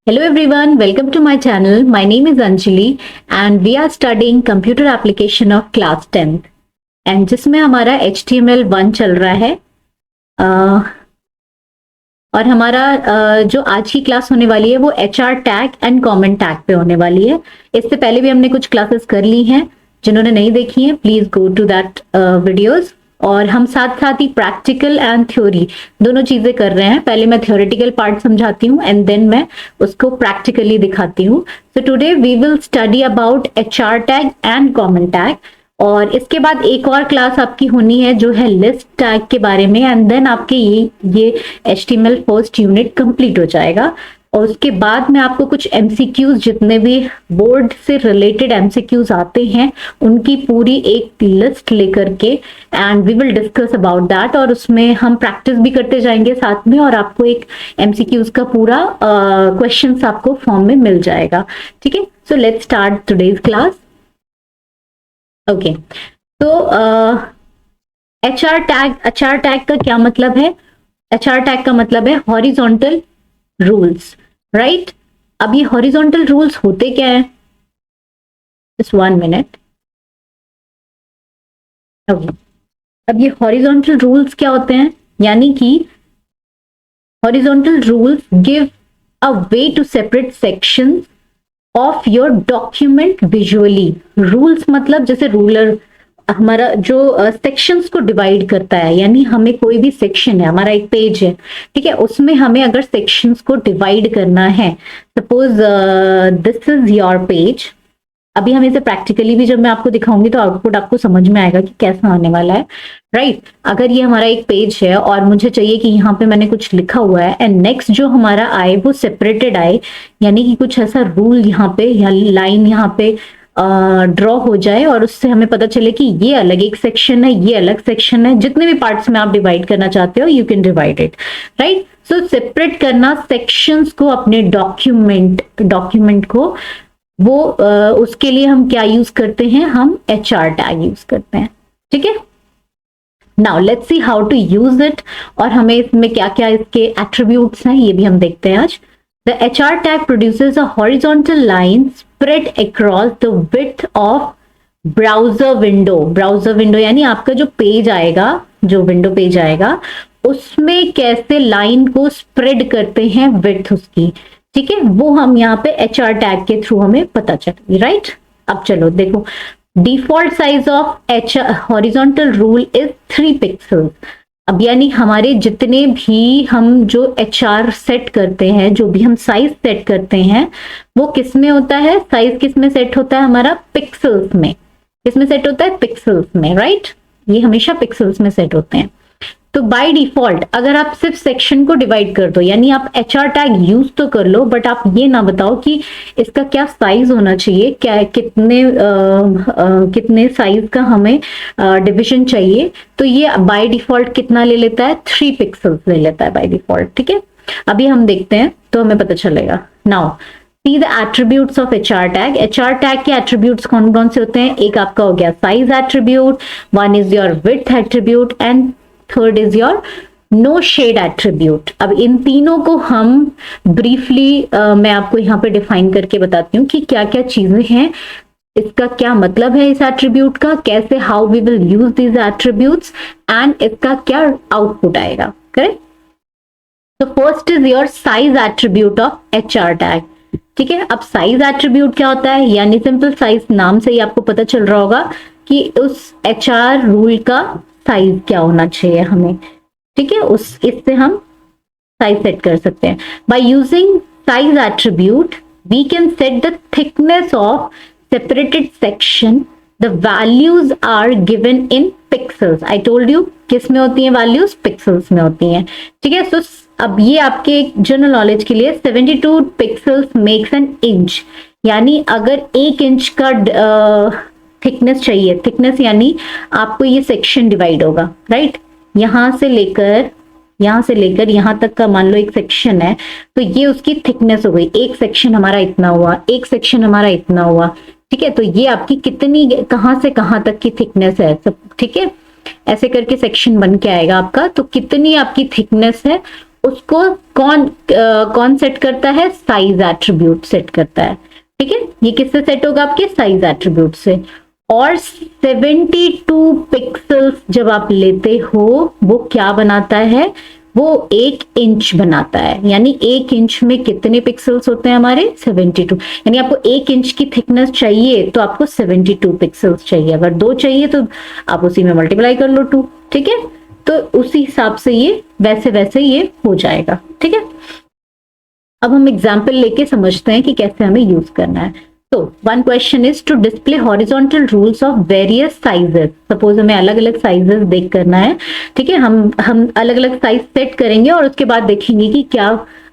Hello everyone, welcome to my channel. My name is Anjali and we are studying computer application of class 10th and जिसमें हमारा HTML1 चल रहा है और हमारा जो आज की क्लास होने वाली है वो HR tag and comment tag पे होने वाली है। इससे पहले भी हमने कुछ क्लासेस कर ली हैं, जिन्होंने नहीं देखी हैं please go to that videos. और हम साथ साथ ही प्रैक्टिकल एंड थ्योरी दोनों चीजें कर रहे हैं। पहले मैं थ्योरेटिकल पार्ट समझाती हूँ एंड देन मैं उसको प्रैक्टिकली दिखाती हूँ। So today we will study about HR tag and comment tag और इसके बाद एक और क्लास आपकी होनी है जो है लिस्ट टैग के बारे में एंड देन आपके ये HTML फर्स्ट यूनिट कंप्लीट हो जाएगा। और उसके बाद मैं आपको कुछ MCQs, जितने भी बोर्ड से रिलेटेड MCQs आते हैं उनकी पूरी एक लिस्ट लेकर के and we will discuss about that. और उसमें हम प्रैक्टिस भी करते जाएंगे साथ में और आपको एक MCQs का पूरा क्वेश्चंस आपको फॉर्म में मिल जाएगा। ठीक है, so let's start today's class. Okay, तो HR टैग का क्या मतलब है? HR टैग का मतलब है हॉरिजॉन्टल रूल्स, राइट? अब ये हॉरिजॉन्टल रूल्स होते क्या है? Just 1 minute. ओके, अब ये हॉरिजॉन्टल रूल्स क्या होते हैं? यानी कि horizontal rules give a way to separate sections of your document visually. Rules मतलब जैसे रूलर हमारा जो सेक्शंस को डिवाइड करता है, यानी हमें कोई भी सेक्शन है, हमारा एक पेज है, ठीक है, उसमें हमें अगर सेक्शंस को डिवाइड करना है, suppose this is your page. अभी हम इसे प्रैक्टिकली भी जब मैं आपको दिखाऊंगी तो आउटपुट आपको समझ में आएगा कि कैसा आने वाला है, राइट? अगर ये हमारा एक पेज है और मुझे चाहिए कि यहाँ पे मैंने कुछ लिखा हुआ है एंड नेक्स्ट जो हमारा आए वो सेपरेटेड आए, यानी कि कुछ ऐसा रूल यहाँ पे या लाइन यहाँ पे ड्रॉ हो जाए और उससे हमें पता चले कि ये अलग एक सेक्शन है, ये अलग सेक्शन है। जितने भी पार्ट्स में आप डिवाइड करना चाहते हो you can divide it, right? So separate करना सेक्शंस को अपने डॉक्यूमेंट को, वो उसके लिए हम क्या यूज करते हैं? हम HR टैग यूज करते हैं। ठीक है, now let's see how to use it और हमें इसमें क्या क्या इसके एट्रीब्यूट्स हैं ये भी हम देखते हैं आज। The HR tag produces a horizontal line spread across the width of browser window। Browser window यानी आपका जो पेज आएगा, जो विंडो पेज आएगा, उसमें कैसे लाइन को स्प्रेड करते हैं विड्थ उसकी, ठीक है, वो हम यहाँ पे HR टैग के थ्रू हमें पता चलेगी, राइट? अब चलो देखो, default size of horizontal rule is 3 pixels. अब यानी हमारे जितने भी हम जो HR सेट करते हैं, जो भी हम साइज सेट करते हैं, वो किस में होता है? साइज किस में सेट होता है हमारा? पिक्सल्स में। किस में सेट होता है? पिक्सल्स में, राइट? ये हमेशा पिक्सल्स में सेट होते हैं। तो बाय डिफॉल्ट अगर आप सिर्फ सेक्शन को डिवाइड कर दो, यानी आप HR टैग यूज तो कर लो बट आप ये ना बताओ कि इसका क्या साइज होना चाहिए, क्या कितने साइज का हमें डिवीजन चाहिए, तो ये बाय डिफॉल्ट कितना ले लेता है? 3 पिक्सल्स ले लेता है बाय डिफॉल्ट। ठीक है, अभी हम देखते हैं तो हमें पता चलेगा। Now see the attributes of HR tag. HR tag के एट्रीब्यूट्स कौन कौन से होते हैं? एक आपका हो गया size attribute, one is your width attribute and third is your no shade attribute. अब इन तीनों को हम ब्रीफली मैं आपको यहाँ पे डिफाइन करके बताती हूँ कि क्या क्या चीजें हैं, इसका क्या मतलब है इस एट्रीब्यूट का, कैसे how we will use this attributes and इसका क्या आउटपुट आएगा, करेक्ट? तो first is your size attribute of HR tag. ठीक है, अब साइज एट्रीब्यूट क्या होता है? यानी सिंपल साइज, नाम से ही आपको पता चल रहा होगा कि उस HR रूल का साइज क्या होना चाहिए हमें। ठीक है, इससे हम साइज सेट कर सकते हैं। By using size attribute we can set the thickness of separated section. The values are given in pixels. I told you किस में होती हैं वैल्यूज? पिक्सल्स में होती हैं। ठीक है, सो अब ये आपके जनरल नॉलेज के लिए 72 पिक्सल्स मेक्स एन इंच, यानी अगर 1 इंच का थिकनेस चाहिए, थिकनेस यानी आपको ये सेक्शन डिवाइड होगा, राइट? यहां से लेकर यहां तक का मान लो एक सेक्शन है, तो ये उसकी थिकनेस हो गई। एक सेक्शन हमारा इतना हुआ, एक सेक्शन हमारा इतना हुआ। ठीक है, तो ये आपकी कितनी, कहां से कहां तक की थिकनेस है सब। ठीक है, ऐसे करके सेक्शन बन के आएगा आपका। तो कितनी आपकी थिकनेस है उसको कौन सेट करता है? साइज एट्रीब्यूट सेट करता है। ठीक है, ये किससे सेट होगा? आपके साइज एट्रीब्यूट से। और 72 पिक्सल्स जब आप लेते हो वो क्या बनाता है? वो 1 इंच बनाता है। यानी 1 इंच में कितने पिक्सल्स होते हैं हमारे? 72। यानी आपको 1 इंच की थिकनेस चाहिए तो आपको 72 पिक्सल्स चाहिए। अगर 2 चाहिए तो आप उसी में मल्टीप्लाई कर लो 2। ठीक है, तो उसी हिसाब से ये वैसे वैसे ये हो जाएगा। ठीक है, अब हम एग्जाम्पल लेके समझते हैं कि कैसे हमें यूज करना है। तो one question is to display horizontal rules of various sizes. Suppose हमें अलग अलग साइजेस देख करना है। ठीक है, हम अलग अलग साइज सेट करेंगे और उसके बाद देखेंगे कि क्या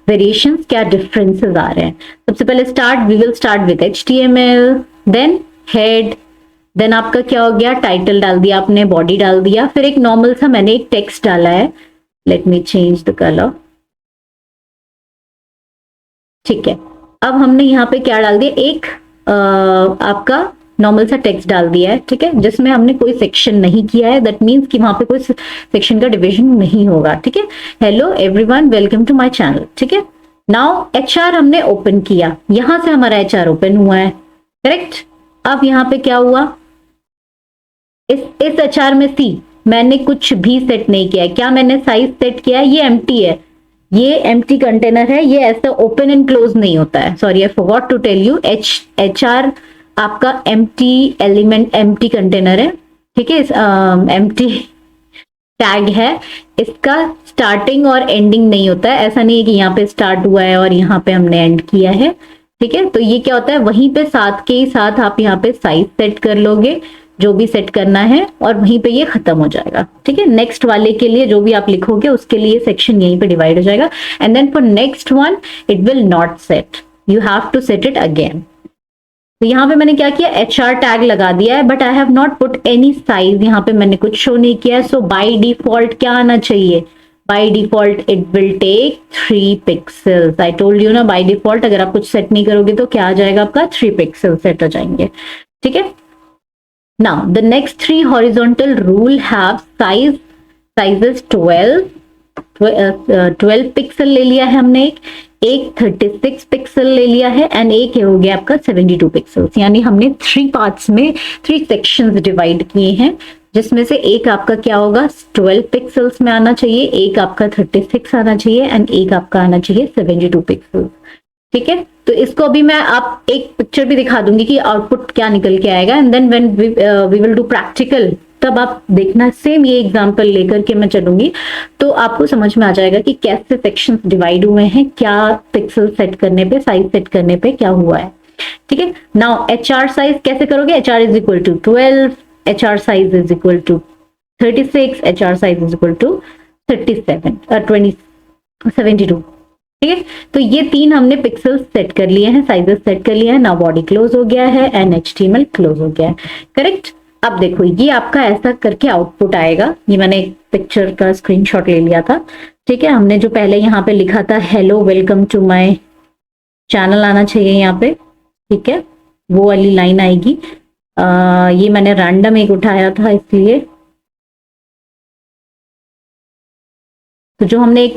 वेरिएशंस, क्या डिफरेंसेस आ रहे हैं। सबसे पहले we will start with HTML, then head, then आपका क्या हो गया? टाइटल डाल दिया आपने, बॉडी डाल दिया, फिर एक नॉर्मल सा मैंने एक टेक्स्ट डाला है। Let me change the colour. ठीक है, अब हमने यहाँ पे क्या डाल दिया? एक आपका नॉर्मल सा टेक्स्ट डाल दिया है। ठीक है, जिसमें हमने कोई सेक्शन नहीं किया है। दैट मीन्स कि वहां पे कोई सेक्शन का डिवीजन नहीं होगा। ठीक है, hello everyone, welcome to my channel. ठीक है, नाउ HR हमने ओपन किया, यहां से हमारा HR ओपन हुआ है। करेक्ट, अब यहाँ पे क्या हुआ? इस HR में सी मैंने कुछ भी सेट नहीं किया है। क्या मैंने साइज सेट किया है? ये एम्प्टी है, ये एम्प्टी कंटेनर है, ये ऐसा ओपन एंड क्लोज नहीं होता है। Sorry, I forgot to tell you, HR आपका एम्प्टी एलिमेंट, एम्प्टी कंटेनर है। ठीक है, एम्प्टी टैग है, इसका स्टार्टिंग और एंडिंग नहीं होता है। ऐसा नहीं है कि यहाँ पे स्टार्ट हुआ है और यहाँ पे हमने एंड किया है। ठीक है, तो ये क्या होता है? वहीं पे साथ के ही साथ आप यहाँ पे साइज सेट कर लोगे, जो भी सेट करना है, और वहीं पे ये खत्म हो जाएगा। ठीक है, नेक्स्ट वाले के लिए जो भी आप लिखोगे उसके लिए सेक्शन यहीं पे डिवाइड हो जाएगा। And then for next one it will not set, you have to set it again. तो यहाँ पे मैंने क्या किया? HR टैग लगा दिया है, but I have not put any size. यहाँ पे मैंने कुछ शो नहीं किया है। सो बाय डिफॉल्ट क्या आना चाहिए? By default it will take 3 pixels. I told you ना, बाय डिफॉल्ट अगर आप कुछ सेट नहीं करोगे तो क्या आ जाएगा? आपका 3 पिक्सल सेट हो जाएंगे। ठीक है, now the next 3 horizontal rule have sizes 12 pixel ले लिया है हमने, एक 36 पिक्सल ले लिया है, एंड एक हो गया आपका 72 पिक्सल्स। यानी हमने 3 पार्ट्स में 3 सेक्शंस डिवाइड किए हैं, जिसमें से एक आपका क्या होगा? 12 पिक्सल्स में आना चाहिए, एक आपका 36 आना चाहिए, एंड एक आपका आना चाहिए 72 पिक्सल्स। ठीक है, तो इसको अभी मैं आप एक पिक्चर भी दिखा दूंगी कि आउटपुट क्या निकल के आएगा। And then when we will do practical, तब आप देखना, सेम ये एग्जांपल लेकर के मैं चलूंगी तो आपको समझ में आ जाएगा कि कैसे सेक्शंस डिवाइड हुए हैं, क्या पिक्सल सेट करने पे, साइज सेट करने पे क्या हुआ है। ठीक है, नाउ HR साइज कैसे करोगे? HR is equal to 12, HR size is equal to 36, HR size is equal to 72। ठीक है, तो ये 3 हमने पिक्सल्स सेट कर लिए हैं, साइजेस सेट कर लिए हैं। नाउ बॉडी क्लोज हो गया है एंड HTML क्लोज हो गया है। करेक्ट, अब देखो ये आपका ऐसा करके आउटपुट आएगा। ये मैंने एक पिक्चर का स्क्रीनशॉट ले लिया था। ठीक है, हमने जो पहले यहाँ पे लिखा था hello welcome to my channel आना चाहिए यहाँ पे। ठीक है, वो वाली लाइन आएगी। ये मैंने रैंडम एक उठाया था इसलिए। तो जो हमने एक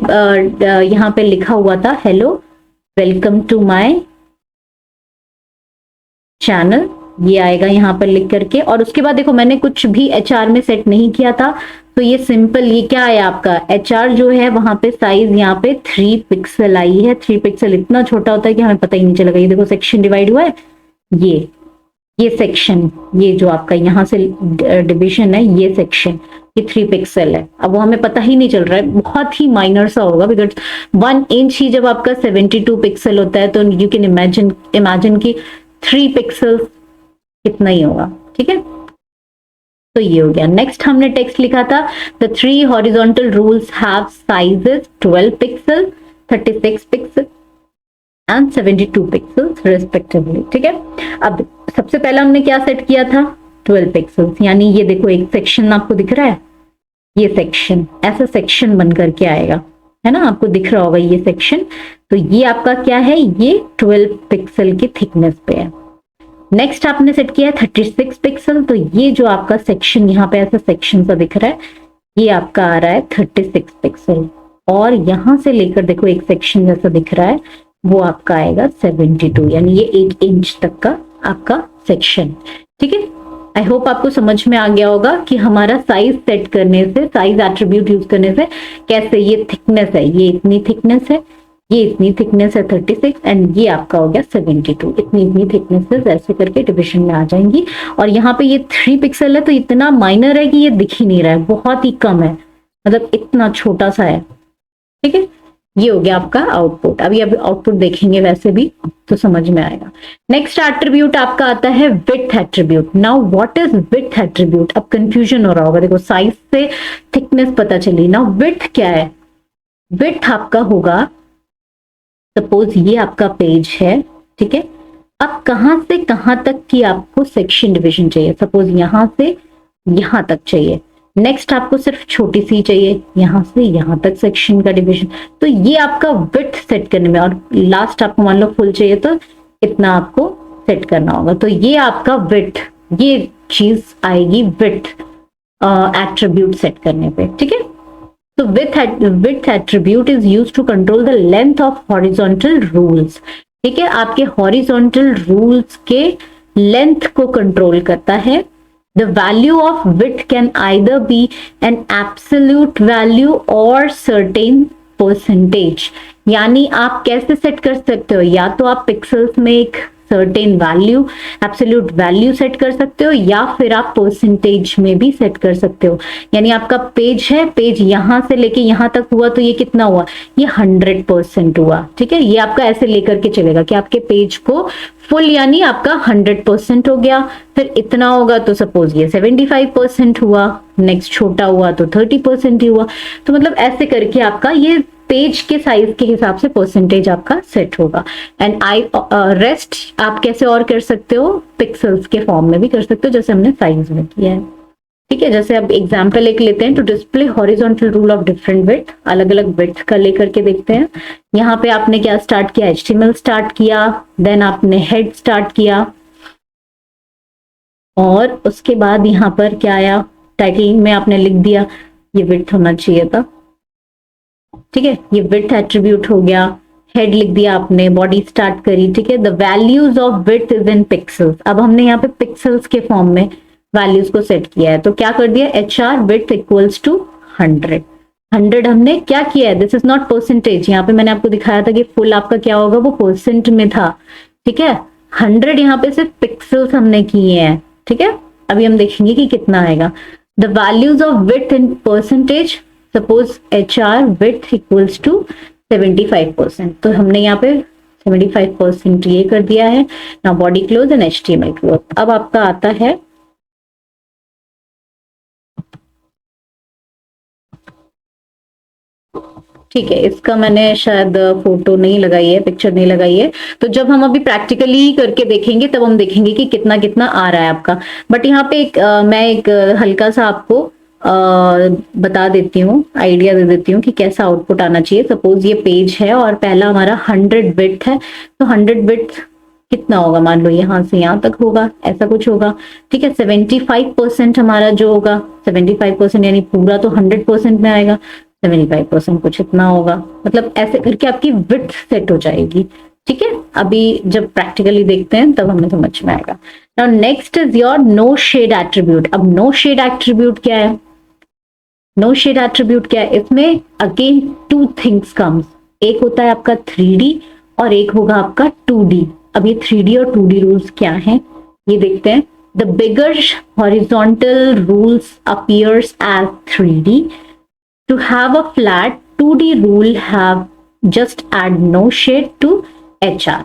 यहाँ पे लिखा हुआ था hello welcome to my channel, ये आएगा यहाँ पर लिख करके। और उसके बाद देखो मैंने कुछ भी HR में सेट नहीं किया था, तो ये सिंपल, ये क्या है आपका HR जो है वहां पे साइज यहाँ पे 3 पिक्सल आई है। 3 पिक्सल इतना छोटा होता है कि हमें पता ही नहीं चलेगा। ये देखो सेक्शन डिवाइड हुआ है, ये सेक्शन, ये जो आपका यहाँ से डिवीजन है, ये सेक्शन, ये 3 पिक्सल है। अब वो हमें पता ही नहीं चल रहा है, बहुत ही माइनर सा होगा, बिकॉज 1 इंच ही जब आपका 72 पिक्सल होता है तो यू कैन इमेजिन कि 3 पिक्सल कितना ही होगा। ठीक है, तो ये हो गया। नेक्स्ट हमने टेक्स्ट लिखा था the 3 horizontal rules have sizes 12 pixel, 36 pixel and 72 pixels respectively. ठीक है, अब सबसे पहला हमने क्या सेट किया था? 12 पिक्सल्स। यानी ये देखो एक सेक्शन आपको दिख रहा है, ये सेक्शन ऐसा सेक्शन बन करके आएगा, है ना, आपको दिख रहा होगा ये सेक्शन। तो ये आपका क्या है? ये 12 पिक्सल की थिकनेस पे है। नेक्स्ट आपने सेट किया है 36 पिक्सल, तो ये जो आपका सेक्शन यहाँ पे ऐसा सेक्शन सा दिख रहा है, ये आपका आ रहा है 36 पिक्सल। और यहां से लेकर देखो एक सेक्शन जैसा दिख रहा है, वो आपका आएगा 72, यानी ये 1 इंच तक का आपका सेक्शन। ठीक है, आई होप आपको समझ में आ गया होगा कि हमारा साइज सेट करने से, साइज एट्रीब्यूट यूज करने से कैसे, ये थिकनेस है, ये इतनी थिकनेस है, ये इतनी थिकनेस है 36, एंड ये आपका हो गया 72, इतनी इतनी थिकनेसेस ऐसे करके डिविजन में आ जाएंगी। और यहाँ पे ये 3 पिक्सल है तो इतना माइनर है कि ये दिख ही नहीं रहा है, बहुत ही कम है, मतलब इतना छोटा सा है। ठीक है, ये हो गया आपका आउटपुट। अभी आउटपुट देखेंगे वैसे भी तो समझ में आएगा। नेक्स्ट एट्रीब्यूट आपका आता है width attribute. Now what is width attribute? अब कंफ्यूजन हो रहा होगा, देखो साइज से थिकनेस पता चली। नाउ विड्थ क्या है? विड्थ आपका होगा, सपोज ये आपका पेज है, ठीक है, अब कहां से कहां तक की आपको सेक्शन डिवीजन चाहिए? सपोज यहां से यहां तक चाहिए, नेक्स्ट आपको सिर्फ छोटी सी चाहिए, यहां से यहां तक सेक्शन का डिवीजन, तो ये आपका विड्थ सेट करने में, और लास्ट आपको मान लो फुल चाहिए तो इतना आपको सेट करना होगा, तो ये आपका विड्थ, ये चीज आएगी विड्थ एट्रीब्यूट सेट करने पे। ठीक है, तो width attribute is used to control the length of horizontal rules। ठीक है, आपके horizontal rules के लेंथ को कंट्रोल करता है। The value of width can either be an absolute value or certain percentage। यानी आप कैसे सेट कर सकते हो, या तो आप पिक्सल्स में एक certain value, absolute value set कर सकते हो, या फिर आप परसेंटेज में भी सेट कर सकते हो। यानी आपका पेज है, पेज यहां से लेके यहां तक हुआ तो ये कितना हुआ? ये 100% हुआ। ठीक है, ये आपका ऐसे लेकर के चलेगा कि आपके पेज को फुल यानी आपका 100% हो गया, फिर इतना होगा तो सपोज ये 75% हुआ, नेक्स्ट छोटा हुआ तो 30% ही हुआ। तो मतलब ऐसे करके आपका ये पेज के साइज के हिसाब से परसेंटेज आपका सेट होगा। एंड रेस्ट आप कैसे और कर सकते हो? पिक्सल्स के फॉर्म में भी कर सकते हो, जैसे हमने साइज में किया है। ठीक है, जैसे अब एग्जांपल एक लेते हैं, to display horizontal rule of different width, अलग अलग विड्थ का लेकर के देखते हैं। यहाँ पे आपने क्या स्टार्ट किया? HTML स्टार्ट किया, देन आपने हेड स्टार्ट किया, और उसके बाद यहाँ पर क्या आया? टाइटल में आपने लिख दिया ये विड्थ होना चाहिए था। ठीक है, ये विड्थ एट्रीब्यूट हो गया। हेड लिख दिया आपने, बॉडी स्टार्ट करी। ठीक है, the values of width is in pixels. अब हमने यहाँ पे पिक्सल्स के फॉर्म में वैल्यूज को सेट किया है, तो क्या कर दिया? HR विड्थ इक्वल्स टू 100 हमने क्या किया है? दिस इज नॉट परसेंटेज, यहाँ पे मैंने आपको दिखाया था कि फुल आपका क्या होगा, वो परसेंट में था। ठीक है, 100 यहाँ पे सिर्फ पिक्सल्स हमने किए हैं। ठीक है, अभी हम देखेंगे कि कितना आएगा। The values of width in percentage, suppose HR width equals to 75%, तो हमने यहाँ पे 75% ये कर दिया है। Now body close and HTML close. अब आपका आता है ठीक है, इसका मैंने शायद फोटो नहीं लगाई है, पिक्चर नहीं लगाई है, तो जब हम अभी प्रैक्टिकली करके देखेंगे तब हम देखेंगे कि कितना कितना आ रहा है आपका। बट यहाँ पे मैं एक हल्का सा आपको बता देती हूँ, आइडिया दे देती हूँ कि कैसा आउटपुट आना चाहिए। सपोज ये पेज है और पहला हमारा 100 विड्थ है, तो 100 विड्थ कितना होगा? मान लो यहाँ से यहाँ तक होगा, ऐसा कुछ होगा। ठीक है, 75% हमारा जो होगा, 75% यानी पूरा तो 100% में आएगा, 75% कुछ इतना होगा। मतलब ऐसे करके आपकी विड्थ सेट हो जाएगी। ठीक है, अभी जब प्रैक्टिकली देखते हैं तब हमें समझ में आएगा। Now next is your no shade attribute. अब नो शेड एट्रीब्यूट क्या है? नो शेड एट्रीब्यूट क्या है? इसमें अगेन 2 थिंग्स कम्स, एक होता है आपका 3D और एक होगा आपका 2D। अब ये 3D और 2D रूल्स क्या हैं ये देखते हैं। The bigger horizontal rules appears as 3D। To have a flat 2D rule, have just add no shade to HR।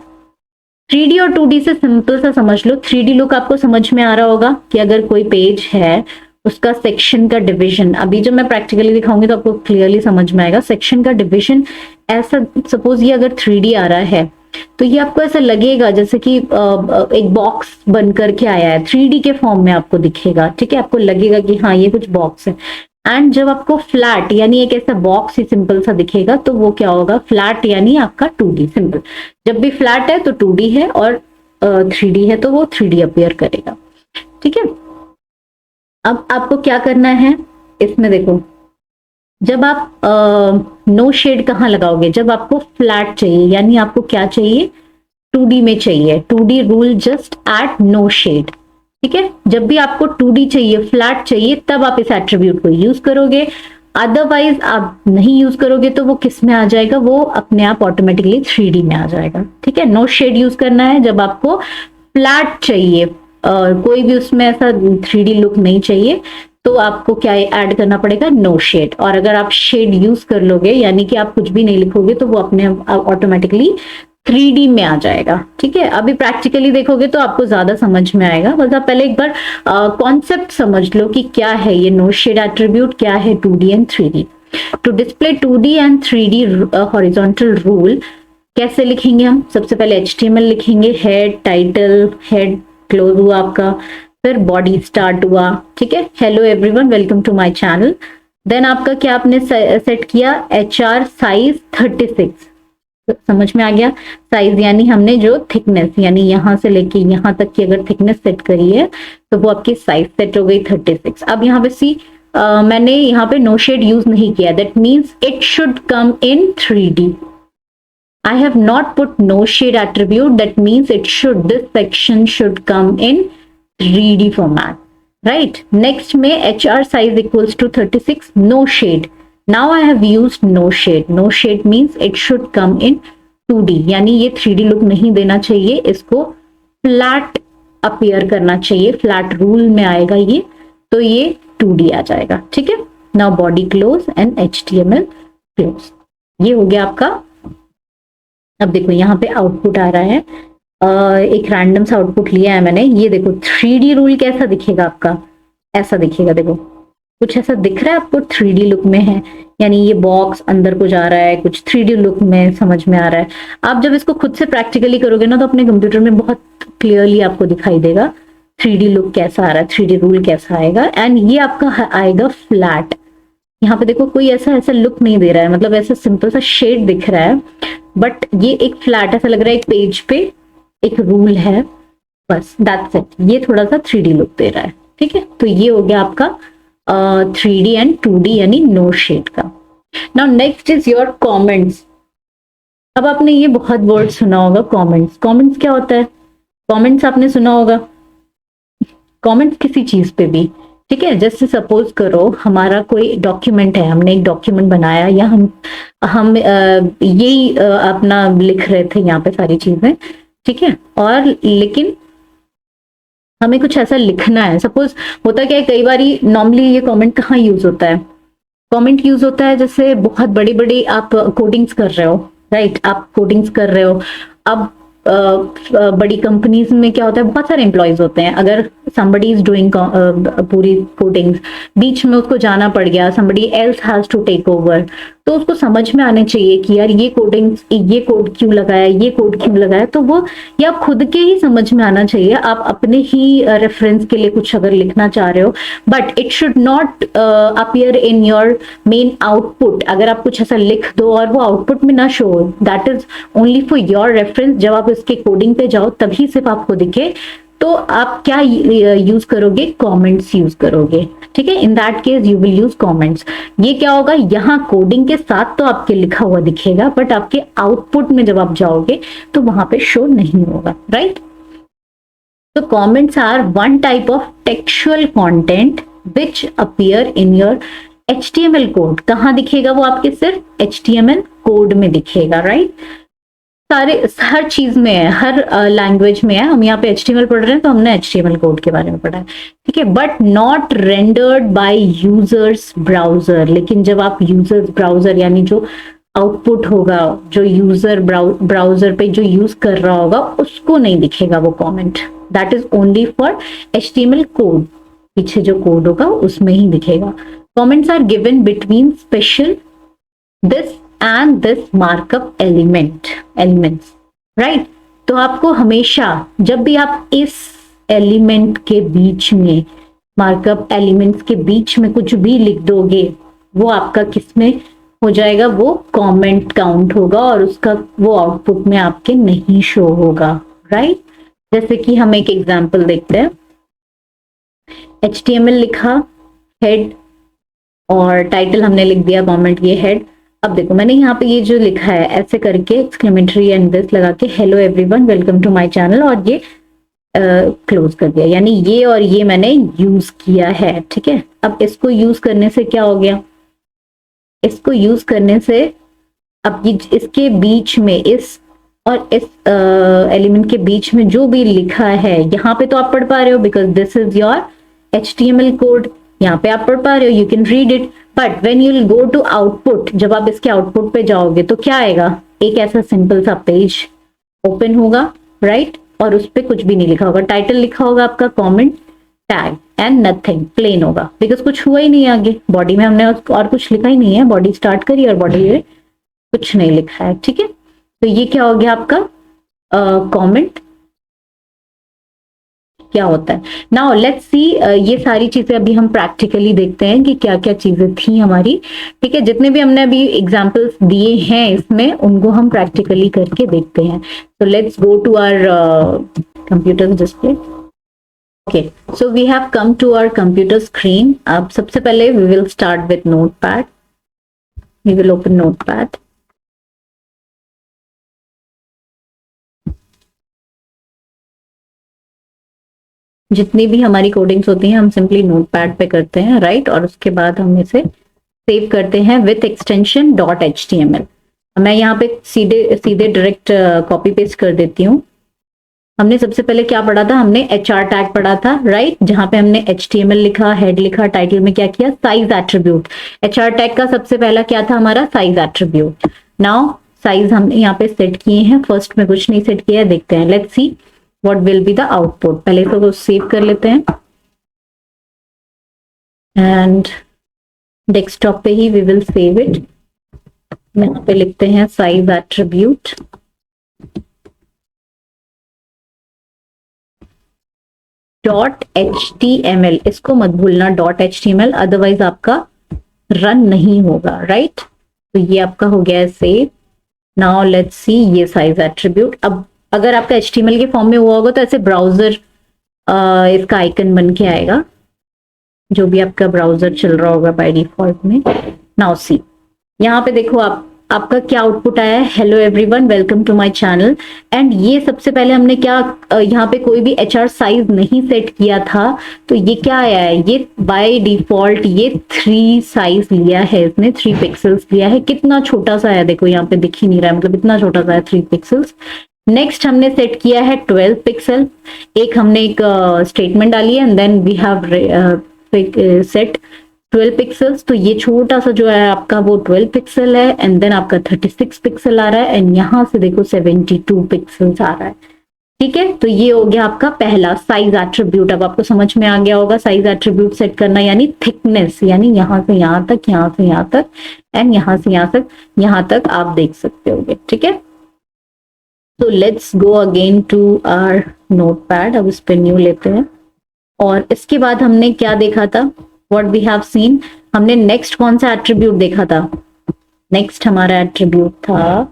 3D और 2D से सिंपल सा समझ लो। 3D लुक आपको समझ में आ रहा होगा कि अगर कोई पेज है उसका सेक्शन का डिवीजन, अभी जब मैं प्रैक्टिकली दिखाऊंगी तो आपको क्लियरली समझ में आएगा। सेक्शन का डिवीजन ऐसा, सपोज ये अगर 3D आ रहा है तो ये आपको ऐसा लगेगा जैसे कि एक बॉक्स बन करके आया है, 3D के फॉर्म में आपको दिखेगा। ठीक है, आपको लगेगा कि हाँ ये कुछ बॉक्स है। एंड जब आपको फ्लैट यानी एक ऐसा बॉक्स ही सिंपल सा दिखेगा तो वो क्या होगा? फ्लैट यानी आपका 2D सिंपल। जब भी फ्लैट है तो 2D है, और 3D है तो वो 3D अपीयर करेगा। ठीक है, अब आपको क्या करना है इसमें देखो, जब आप नो शेड कहाँ लगाओगे? जब आपको फ्लैट चाहिए, यानी आपको क्या चाहिए? 2D में चाहिए। 2D rule just at no shade. ठीक है, जब भी आपको 2D चाहिए, फ्लैट चाहिए, तब आप इस एट्रीब्यूट को यूज करोगे। अदरवाइज आप नहीं यूज करोगे तो वो किस में आ जाएगा? वो अपने आप ऑटोमेटिकली 3D में आ जाएगा। ठीक है, नो शेड यूज करना है जब आपको फ्लैट चाहिए और कोई भी उसमें ऐसा 3D लुक नहीं चाहिए, तो आपको क्या ऐड करना पड़ेगा? No shade. और अगर आप शेड यूज कर लोगे, यानी कि आप कुछ भी नहीं लिखोगे, तो वो अपने ऑटोमेटिकली 3D में आ जाएगा। ठीक है, अभी प्रैक्टिकली देखोगे तो आपको ज्यादा समझ में आएगा, बस आप पहले एक बार कॉन्सेप्ट समझ लो कि क्या है ये नो शेड एट्रीब्यूट, क्या है 2D and 3D। To display 2D and 3D horizontal rule कैसे लिखेंगे हम? सबसे पहले HTML लिखेंगे, हेड, टाइटल, हेड क्लोज हुआ आपका, फिर बॉडी स्टार्ट हुआ। ठीक है, hello everyone, welcome to my channel. Then आपका क्या आपने सेट किया? HR size 36। समझ में आ गया? साइज यानी हमने जो थिकनेस, यानी यहां से लेके यहां तक की अगर थिकनेस सेट करी है तो वो आपकी साइज सेट हो गई 36। अब यहाँ पे सी मैंने यहाँ पे नो शेड यूज नहीं किया, that means it should come in 3D। I have not put no shade attribute, that means this section should come in 3D format, right? Next में HR size equals to 36, no shade. Now I have used no shade. No shade means it should come in 2D, यानी ये 3D look नहीं देना चाहिए, इसको flat appear करना चाहिए, flat rule में आएगा ये, तो ये 2D आ जाएगा। ठीक है, now body close and HTML close, ये हो गया आपका। अब देखो यहाँ पे आउटपुट आ रहा है, एक रैंडम सा आउटपुट लिया है मैंने। ये देखो 3D रूल कैसा दिखेगा आपका? ऐसा दिखेगा। देखो कुछ ऐसा दिख रहा है आपको? 3D लुक में है, यानी ये बॉक्स अंदर को जा रहा है, कुछ 3D लुक में समझ में आ रहा है। आप जब इसको खुद से प्रैक्टिकली करोगे ना, तो अपने कंप्यूटर में बहुत क्लियरली आपको दिखाई देगा 3D लुक कैसा आ रहा है, 3D रूल कैसा आएगा। एंड ये आपका आएगा फ्लैट। यहाँ पे देखो कोई ऐसा ऐसा लुक नहीं दे रहा है, मतलब ऐसा सिंपल सा शेड दिख रहा है, बट ये एक फ्लैट ऐसा लग रहा है, एक पेज पे एक रूल है, बस दैट्स इट। ये थोड़ा सा 3D लुक दे रहा है। ठीक है, तो ये हो गया आपका 3D एंड 2D यानी नो शेड का। Now next is your comments. अब आपने ये बहुत वर्ड सुना होगा, कमेंट्स। कमेंट्स क्या होता है? कमेंट्स आपने सुना होगा, कमेंट्स किसी चीज पे भी। ठीक है, जैसे सपोज करो हमारा कोई डॉक्यूमेंट है, हमने एक डॉक्यूमेंट बनाया, या हम यही अपना लिख रहे थे यहाँ पे सारी चीजें। ठीक है, और लेकिन हमें कुछ ऐसा लिखना है। सपोज होता क्या है, कई बार नॉर्मली ये कमेंट कहाँ यूज होता है? कमेंट यूज होता है जैसे बहुत बड़ी बड़ी आप कोडिंग्स कर रहे हो, राइट? आप कोडिंग्स कर रहे हो। अब बड़ी कंपनीज में क्या होता है, बहुत सारे एम्प्लॉयज होते हैं। अगर somebody is doing पूरी कोडिंग्स, बीच में उसको जाना पड़ गया, somebody else has to take over, तो उसको समझ में आने चाहिए कि यार ये कोडिंग्स, ये कोड क्यों लगाया, ये कोड क्यों लगाया, तो वो या खुद के ही समझ में आना चाहिए। आप अपने ही रेफरेंस के लिए कुछ अगर लिखना चाह रहे हो, but it should not appear in your main output. अगर आप कुछ ऐसा लिख दो और वो आउटपुट में ना show, that is only for your reference. जब आप इसके कोडिंग पे जाओ तभी सिर्फ आपको दिखे, तो आप क्या यूज करोगे? कमेंट्स यूज करोगे। ठीक है, in that case you will use comments. ये क्या होगा, यहाँ कोडिंग के साथ तो आपके लिखा हुआ दिखेगा, बट आपके आउटपुट में जब आप जाओगे तो वहां पे शो नहीं होगा, राइट? तो comments are one type of textual content which appear in your HTML code. कहाँ दिखेगा वो? आपके सिर्फ HTML कोड में दिखेगा, राइट? हर चीज में है, हर लैंग्वेज में है। हम यहाँ पे HTML पढ़ रहे हैं तो हमने HTML कोड के बारे में पढ़ा है। ठीक है, but not rendered by users browser. लेकिन जब आप यूजर्स ब्राउजर यानी जो आउटपुट होगा, जो यूजर ब्राउजर पे जो यूज कर रहा होगा, उसको नहीं दिखेगा वो comment. That is only for HTML code, पीछे जो कोड होगा उसमें ही दिखेगा। Comments are given between special this and this markup elements, right? तो आपको हमेशा जब भी आप इस एलिमेंट के बीच में, मार्कअप एलिमेंट्स के बीच में कुछ भी लिख दोगे, वो आपका किस में हो जाएगा? वो कमेंट काउंट होगा और उसका वो आउटपुट में आपके नहीं शो होगा, राइट? जैसे कि हम एक एग्जांपल देखते हैं। HTML लिखा, हेड और टाइटल हमने लिख दिया, कमेंट ये हेड। अब देखो मैंने यहाँ पे ये जो लिखा है ऐसे करके एक्सक्लेमेटरी एंड दिस लगा के hello everyone welcome to my channel, और ये क्लोज कर दिया, यानी ये और ये मैंने यूज किया है। ठीक है, अब इसको यूज करने से क्या हो गया, इसको यूज करने से अब ये इसके बीच में इस और इस एलिमेंट के बीच में जो भी लिखा है यहाँ पे तो आप पढ़ पा रहे हो because this is your HTML code, यहाँ पे आप पढ़ पा रहे हो, you can read it. But when you will go to output, जब आप इसके आउटपुट पे जाओगे तो क्या आएगा, एक ऐसा सिंपल सा पेज ओपन होगा, राइट, और उस पर कुछ भी नहीं लिखा होगा, टाइटल लिखा होगा आपका, comment, tag and nothing, plain होगा बिकॉज कुछ हुआ ही नहीं आगे, बॉडी में हमने और कुछ लिखा ही नहीं है, बॉडी स्टार्ट करी और बॉडी में कुछ नहीं लिखा है। ठीक है, तो ये क्या हो गया आपका कमेंट, क्या होता है। नाउ लेट्स सी, ये सारी चीजें अभी हम प्रैक्टिकली देखते हैं कि क्या क्या चीजें थी हमारी। ठीक है, जितने भी हमने अभी एग्जांपल्स दिए हैं इसमें, उनको हम प्रैक्टिकली करके देखते हैं। तो let's go to our computer display. Okay, so we have come to our computer screen. अब सबसे पहले we will start with notepad, we will open notepad. जितनी भी हमारी कोडिंग्स होती हैं हम सिंपली नोटपैड पे करते हैं, राइट, और उसके बाद हम इसे सेव करते हैं विथ एक्सटेंशन .html। मैं यहाँ पे सीधे सीधे डायरेक्ट कॉपी पेस्ट कर देती हूँ। हमने सबसे पहले क्या पढ़ा था, हमने HR टैग पढ़ा था, राइट, जहां पे हमने HTML लिखा, हेड लिखा, टाइटल में क्या किया, साइज एट्रीब्यूट। HR टैग का सबसे पहला क्या था हमारा, साइज एट्रीब्यूट। नाउ साइज हमने यहाँ पे सेट किए हैं, फर्स्ट में कुछ नहीं सेट किया है, देखते हैं, let's see what will be the output. पहले तो सेव कर लेते हैं एंड डेस्कटॉप पे ही वी विल सेव इट। यहाँ पे लिखते हैं साइज एट्रीब्यूट .html, इसको मत भूलना .html, अदरवाइज आपका रन नहीं होगा, राइट। तो ये आपका हो गया है सेव। नाउ लेट्स सी ये साइज एट्रीब्यूट। अब अगर आपका HTML के फॉर्म में हुआ होगा तो ऐसे ब्राउजर इसका आइकन बन के आएगा, जो भी आपका ब्राउजर चल रहा होगा बाय डिफॉल्ट में। नाउ सी, यहाँ पे देखो आपका क्या आउटपुट आया है, hello everyone welcome to my channel. And ये सबसे पहले हमने क्या, यहाँ पे कोई भी HR साइज नहीं सेट किया था, तो ये क्या आया है, ये बाय डिफॉल्ट ये 3 साइज लिया है, इसने 3 पिक्सल्स लिया है। कितना छोटा सा है, देखो यहाँ पे दिख ही नहीं रहा है, मतलब इतना छोटा सा है 3 पिक्सल्स। नेक्स्ट हमने सेट किया है 12 पिक्सल, एक हमने एक स्टेटमेंट डाली है and then we have set 12 pixels. तो ये छोटा सा जो है आपका वो 12 पिक्सल है एंड देन आपका 36 पिक्सल आ रहा है एंड यहाँ से देखो 72 पिक्सल्स आ रहा है। ठीक है, तो ये हो गया आपका पहला साइज एट्रीब्यूट। अब आपको समझ में आ गया होगा साइज एट्रीब्यूट सेट करना, यानी थिकनेस, यानी यहाँ से यहाँ तक, यहाँ से यहाँ तक एंड यहाँ से यहाँ तक आप देख सकते होगे। ठीक है, तो let's go again to our notepad. अब इस पे न्यू लेते हैं और इसके बाद हमने क्या देखा था, व्हाट वी हैव सीन, हमने नेक्स्ट कौन सा एट्रीब्यूट देखा था, नेक्स्ट हमारा एट्रीब्यूट था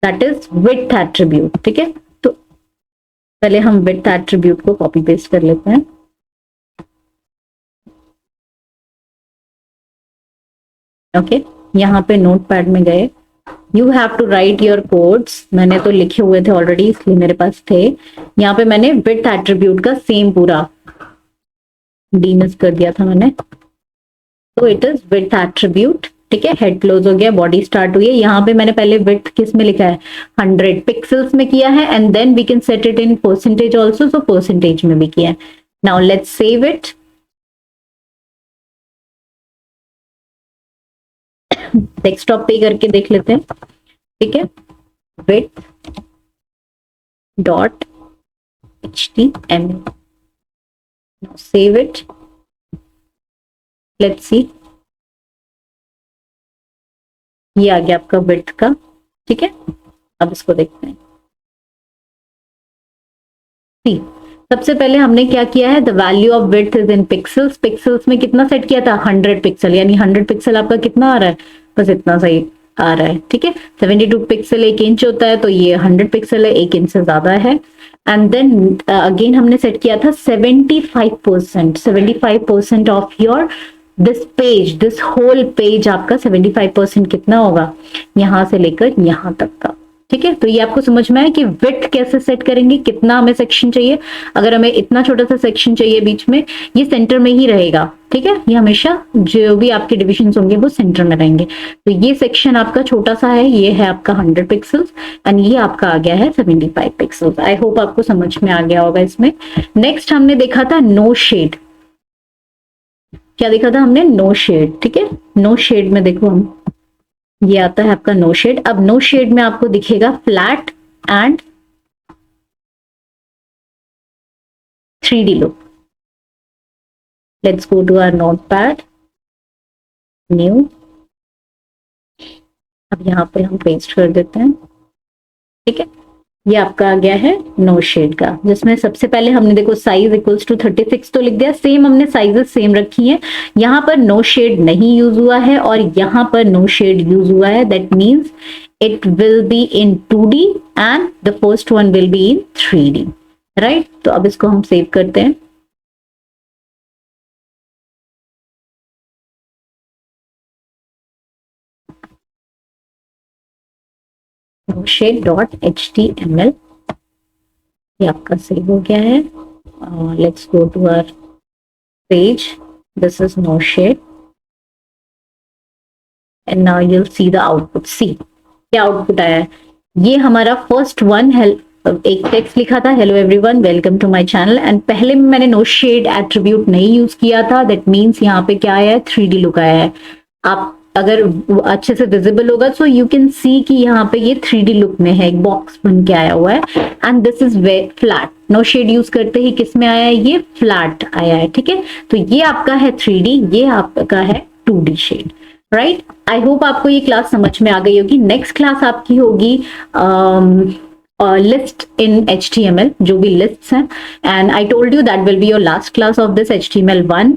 दैट इज विड्थ एट्रीब्यूट। ठीक है, तो पहले हम विड्थ एट्रीब्यूट को कॉपी पेस्ट कर लेते हैं। ओके, यहाँ पे नोटपैड में गए, you have to write your codes, मैंने तो लिखे हुए थे ऑलरेडी इसलिए मेरे पास थे। यहाँ पे मैंने विड्थ एट्रीब्यूट का सेम पूरा डीमिस कर दिया था मैंने, तो इट इज विड्थ एट्रीब्यूट। ठीक है, हेड क्लोज हो गया, बॉडी स्टार्ट हुई है। यहाँ पे मैंने पहले विड्थ किस में लिखा है, 100 पिक्सल्स में किया है and then we can set it in percentage also, so percentage में भी किया है। Now let's save it. Desktop पे करके देख लेते हैं। ठीक है, width .html, now save it, let's see, ये आ गया आपका विड्थ का। ठीक है, अब इसको देखते हैं। सबसे पहले हमने क्या किया है, the value of width is in pixels. Pixels में कितना सेट किया था, 100 पिक्सल, यानी 100 पिक्सल आपका कितना आ रहा है, बस इतना सही आ रहा है। ठीक है, 72 पिक्सल 1 इंच होता है, तो ये 100 पिक्सल है, 1 इंच से ज्यादा है। एंड देन अगेन हमने सेट किया था 75% of your this whole page आपका 75% कितना होगा, यहां से लेकर यहां तक का। ठीक है, तो ये आपको समझ में आया कि विड्थ कैसे सेट करेंगे, कितना हमें सेक्शन चाहिए। अगर हमें इतना छोटा सा सेक्शन चाहिए बीच में, ये सेंटर में ही रहेगा। ठीक है, ये हमेशा जो भी आपके डिविजन होंगे वो सेंटर में रहेंगे। तो ये सेक्शन आपका छोटा सा है, ये है आपका 100 पिक्सल्स एंड ये आपका आ गया है 75 पिक्सल्स। आई होप आपको समझ में आ गया होगा इसमें। नेक्स्ट हमने देखा था नो शेड। क्या देखा था हमने, नो शेड। ठीक है, नो शेड में देखो हम, ये आता है आपका नो शेड। अब नो शेड में आपको दिखेगा flat and 3D look. Let's go to our notepad, new. अब यहां पे हम पेस्ट कर देते हैं। ठीक है, ये आपका आ गया है नो शेड का, जिसमें सबसे पहले हमने देखो साइज इक्वल्स टू 36 तो लिख दिया। सेम हमने साइजेस सेम रखी है। यहाँ पर नो शेड नहीं यूज हुआ है और यहाँ पर नो शेड यूज हुआ है। That means it will be in 2D and the first one will be in 3D, right. तो अब इसको हम सेव करते हैं। noshade.html, ये आपका सेव हो गया है। Let's go to our page, this is no shade and now you'll see the output. See क्या आउटपुट आया है, ये हमारा फर्स्ट वन है। एक टेक्स्ट लिखा था, hello everyone welcome to my channel, and पहले में मैंने नो शेड एट्रीब्यूट नहीं यूज किया था। दैट मीन्स यहाँ पे क्या आया है, 3D लुक आया है। आप अगर अच्छे से विजिबल होगा सो यू कैन सी कि यहाँ पे ये 3D लुक में है, एक बॉक्स बन के आया हुआ है। And this is way flat, no shade use करते ही किस में आया है, ये फ्लैट आया है। ठीक है, तो ये आपका है 3D, ये आपका है 2D shade, right. I hope आपको ये क्लास समझ में आ गई होगी। नेक्स्ट क्लास आपकी होगी लिस्ट इन HTML, जो भी लिस्ट्स हैं। And I told you that will be your last class of this HTML1।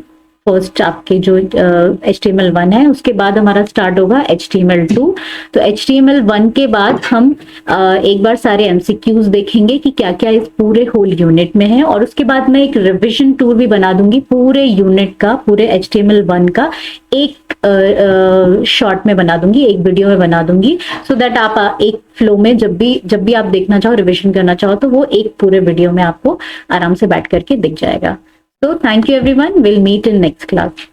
First आपके जो HTML1 है, उसके बाद हमारा स्टार्ट होगा HTML2। तो HTML1 के बाद हम एक बार सारे MCQs देखेंगे कि क्या क्या इस पूरे होल यूनिट में है, और उसके बाद मैं एक रिविजन टूर भी बना दूंगी पूरे यूनिट का, पूरे HTML1 का एक शॉर्ट में बना दूंगी, एक वीडियो में बना दूंगी, सो दैट आप एक फ्लो में जब भी आप देखना चाहो, रिविजन करना चाहो, तो वो एक पूरे वीडियो में आपको आराम से बैठ करके दिख जाएगा। So thank you everyone. We'll meet in next class.